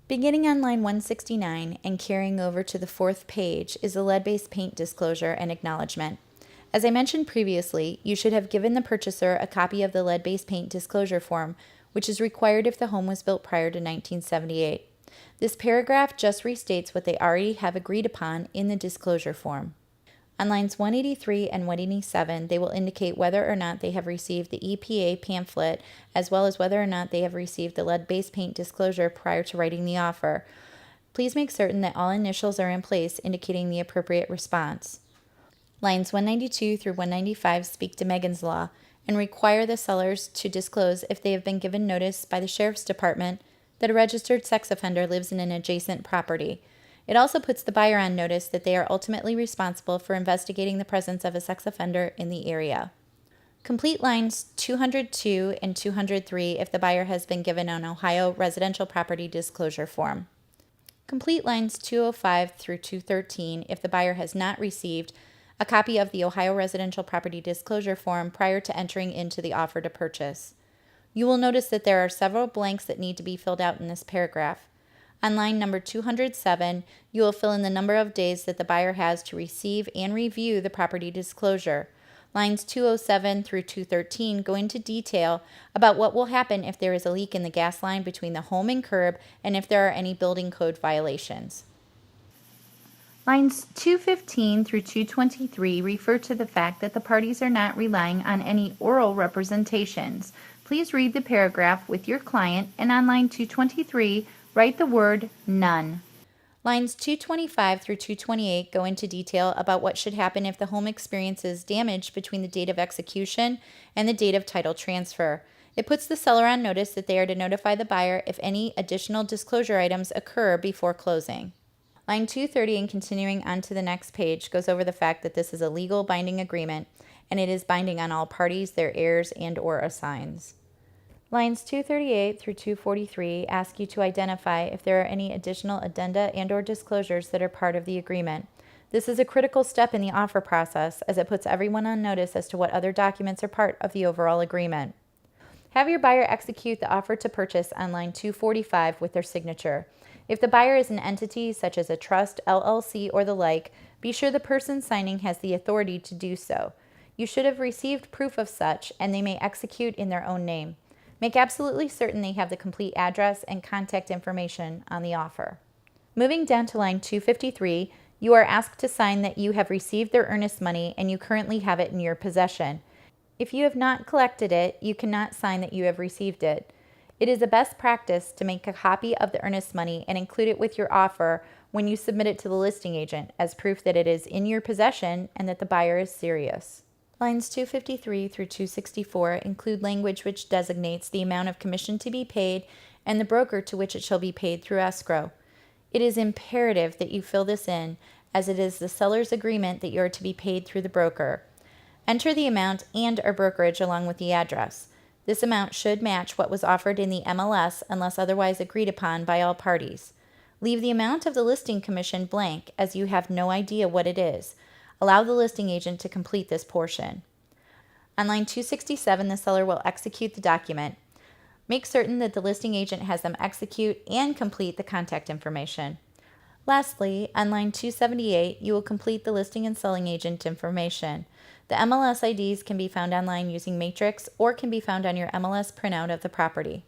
Beginning on line 169 and carrying over to the fourth page is the lead-based paint disclosure and acknowledgement. As I mentioned previously, you should have given the purchaser a copy of the lead-based paint disclosure form, which is required if the home was built prior to 1978. This paragraph just restates what they already have agreed upon in the disclosure form. On lines 183 and 187, they will indicate whether or not they have received the EPA pamphlet, as well as whether or not they have received the lead-based paint disclosure prior to writing the offer. Please make certain that all initials are in place, indicating the appropriate response. Lines 192 through 195 speak to Megan's Law and require the sellers to disclose if they have been given notice by the Sheriff's Department that a registered sex offender lives in an adjacent property. It also puts the buyer on notice that they are ultimately responsible for investigating the presence of a sex offender in the area. Complete lines 202 and 203 if the buyer has been given an Ohio residential property disclosure form. Complete lines 205 through 213 if the buyer has not received a copy of the Ohio residential property disclosure form prior to entering into the offer to purchase. You will notice that there are several blanks that need to be filled out in this paragraph. On line number 207, you will fill in the number of days that the buyer has to receive and review the property disclosure. Lines 207 through 213 go into detail about what will happen if there is a leak in the gas line between the home and curb and if there are any building code violations. Lines 215 through 223 refer to the fact that the parties are not relying on any oral representations. Please read the paragraph with your client, and on line 223, write the word none. Lines 225 through 228 go into detail about what should happen if the home experiences damage between the date of execution and the date of title transfer. It puts the seller on notice that they are to notify the buyer if any additional disclosure items occur before closing. Line 230 and continuing on to the next page goes over the fact that this is a legal binding agreement and it is binding on all parties, their heirs, and/or assigns. Lines 238 through 243 ask you to identify if there are any additional addenda and/or disclosures that are part of the agreement. This is a critical step in the offer process as it puts everyone on notice as to what other documents are part of the overall agreement. Have your buyer execute the offer to purchase on line 245 with their signature. If the buyer is an entity such as a trust, LLC, or the like, be sure the person signing has the authority to do so. You should have received proof of such, and they may execute in their own name. Make absolutely certain they have the complete address and contact information on the offer. Moving down to line 253, you are asked to sign that you have received their earnest money and you currently have it in your possession. If you have not collected it, you cannot sign that you have received it. It is a best practice to make a copy of the earnest money and include it with your offer when you submit it to the listing agent as proof that it is in your possession and that the buyer is serious. Lines 253 through 264 include language which designates the amount of commission to be paid and the broker to which it shall be paid through escrow. It is imperative that you fill this in, as it is the seller's agreement that you are to be paid through the broker. Enter the amount and/or brokerage along with the address. This amount should match what was offered in the MLS unless otherwise agreed upon by all parties. Leave the amount of the listing commission blank as you have no idea what it is. Allow the listing agent to complete this portion. On line 267, the seller will execute the document. Make certain that the listing agent has them execute and complete the contact information. Lastly, on line 278, you will complete the listing and selling agent information. The MLS IDs can be found online using Matrix or can be found on your MLS printout of the property.